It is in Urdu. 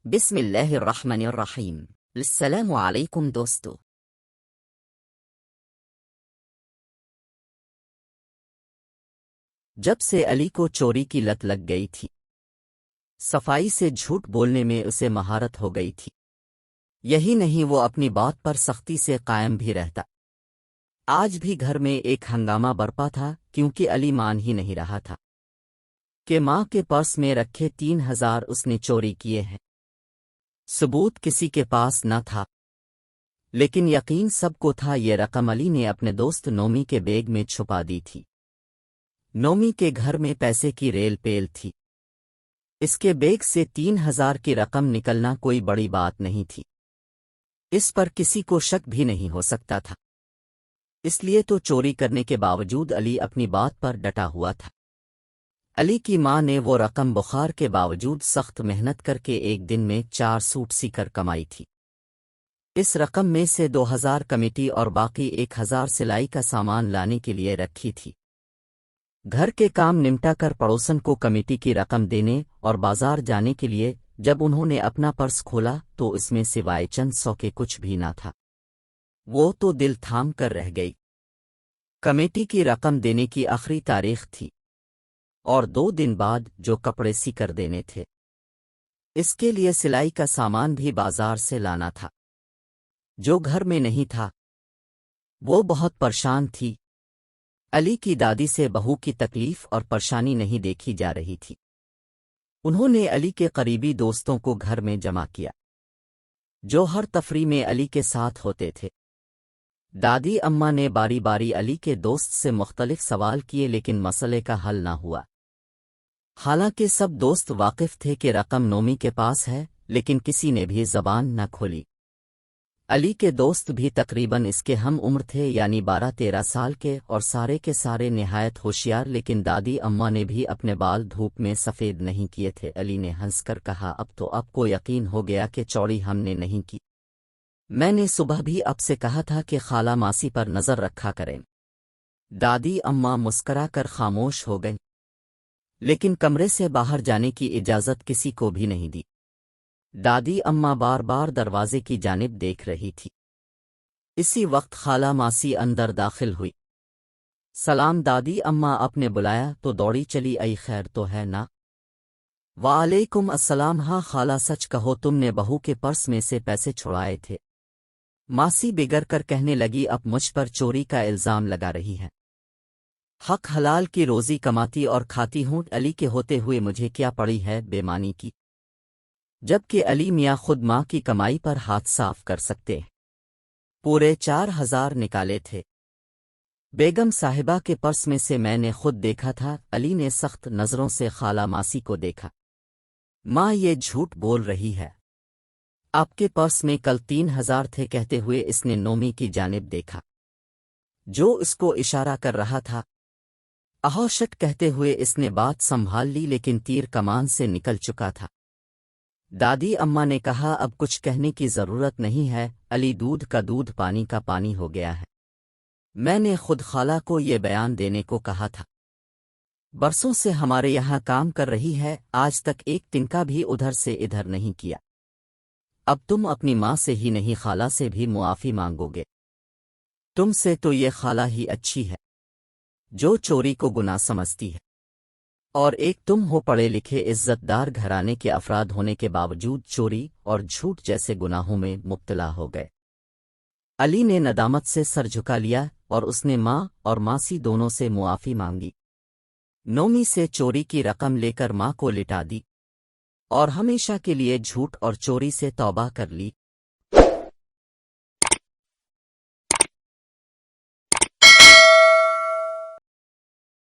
بسم اللہ الرحمن الرحیم۔ السلام علیکم دوستو۔ جب سے علی کو چوری کی لت لگ گئی تھی، صفائی سے جھوٹ بولنے میں اسے مہارت ہو گئی تھی۔ یہی نہیں، وہ اپنی بات پر سختی سے قائم بھی رہتا۔ آج بھی گھر میں ایک ہنگامہ برپا تھا کیونکہ علی مان ہی نہیں رہا تھا کہ ماں کے پرس میں رکھے 3000 اس نے چوری کیے ہیں۔ ثبوت کسی کے پاس نہ تھا، لیکن یقین سب کو تھا یہ رقم علی نے اپنے دوست نومی کے بیگ میں چھپا دی تھی۔ نومی کے گھر میں پیسے کی ریل پیل تھی۔ اس کے بیگ سے 3000 کی رقم نکلنا کوئی بڑی بات نہیں تھی۔ اس پر کسی کو شک بھی نہیں ہو سکتا تھا۔ اس لیے تو چوری کرنے کے باوجود علی اپنی بات پر ڈٹا ہوا تھا۔ علی کی ماں نے وہ رقم بخار کے باوجود سخت محنت کر کے ایک دن میں 4 سوٹ سی کر کمائی تھی۔ اس رقم میں سے 2000 کمیٹی اور باقی 1000 سلائی کا سامان لانے کے لیے رکھی تھی۔ گھر کے کام نمٹا کر پڑوسن کو کمیٹی کی رقم دینے اور بازار جانے کے لیے جب انہوں نے اپنا پرس کھولا تو اس میں سوائے چند 100 کے کچھ بھی نہ تھا۔ وہ تو دل تھام کر رہ گئی۔ کمیٹی کی رقم دینے کی آخری تاریخ تھی اور 2 دن بعد جو کپڑے سی کر دینے تھے، اس کے لیے سلائی کا سامان بھی بازار سے لانا تھا جو گھر میں نہیں تھا۔ وہ بہت پریشان تھی۔ علی کی دادی سے بہو کی تکلیف اور پریشانی نہیں دیکھی جا رہی تھی۔ انہوں نے علی کے قریبی دوستوں کو گھر میں جمع کیا جو ہر تفریح میں علی کے ساتھ ہوتے تھے۔ دادی اماں نے باری باری علی کے دوست سے مختلف سوال کیے لیکن مسئلے کا حل نہ ہوا۔ حالانکہ سب دوست واقف تھے کہ رقم نومی کے پاس ہے، لیکن کسی نے بھی زبان نہ کھولی۔ علی کے دوست بھی تقریباً اس کے ہم عمر تھے، یعنی 12-13 سال کے، اور سارے کے سارے نہایت ہوشیار، لیکن دادی اماں نے بھی اپنے بال دھوپ میں سفید نہیں کیے تھے۔ علی نے ہنس کر کہا، اب تو آپ کو یقین ہو گیا کہ چوری ہم نے نہیں کی۔ میں نے صبح بھی اب سے کہا تھا کہ خالہ ماسی پر نظر رکھا کریں۔ دادی اماں مسکرا کر خاموش ہو گئیں، لیکن کمرے سے باہر جانے کی اجازت کسی کو بھی نہیں دی۔ دادی اماں بار بار دروازے کی جانب دیکھ رہی تھی۔ اسی وقت خالہ ماسی اندر داخل ہوئی۔ سلام دادی اماں، آپ نے بلایا تو دوڑی چلی آئی، خیر تو ہے نا؟ وعلیکم السلام۔ ہاں خالہ، سچ کہو تم نے بہو کے پرس میں سے پیسے چھڑائے تھے؟ ماسی بگڑ کر کہنے لگی، اب مجھ پر چوری کا الزام لگا رہی ہے۔ حق حلال کی روزی کماتی اور کھاتی ہوں، علی کے ہوتے ہوئے مجھے کیا پڑی ہے بے معنی کی؟ جبکہ علی میاں خود ماں کی کمائی پر ہاتھ صاف کر سکتے ہیں۔ پورے 4000 نکالے تھے۔ بیگم صاحبہ کے پرس میں سے میں نے خود دیکھا تھا۔ علی نے سخت نظروں سے خالہ ماسی کو دیکھا۔ ماں یہ جھوٹ بول رہی ہے، آپ کے پرس میں کل 3000 تھے، کہتے ہوئے اس نے نومی کی جانب دیکھا جو اس کو اشارہ کر رہا تھا۔ اہوشٹ کہتے ہوئے اس نے بات سنبھال لی، لیکن تیر کمان سے نکل چکا تھا۔ دادی اماں نے کہا، اب کچھ کہنے کی ضرورت نہیں ہے، علی دودھ کا دودھ پانی کا پانی ہو گیا ہے۔ میں نے خود خالہ کو یہ بیان دینے کو کہا تھا۔ برسوں سے ہمارے یہاں کام کر رہی ہے، آج تک ایک تنکا بھی ادھر سے ادھر نہیں کیا۔ اب تم اپنی ماں سے ہی نہیں خالہ سے بھی معافی مانگو گے؟ تم سے تو یہ خالہ ہی اچھی ہے جو چوری کو گناہ سمجھتی ہے، اور ایک تم ہو پڑھے لکھے عزت دار گھرانے کے افراد ہونے کے باوجود چوری اور جھوٹ جیسے گناہوں میں مبتلا ہو گئے۔ علی نے ندامت سے سر جھکا لیا اور اس نے ماں اور ماسی دونوں سے معافی مانگی۔ نومی سے چوری کی رقم لے کر ماں کو لٹا دی اور ہمیشہ کے لیے جھوٹ اور چوری سے توبہ کر لی۔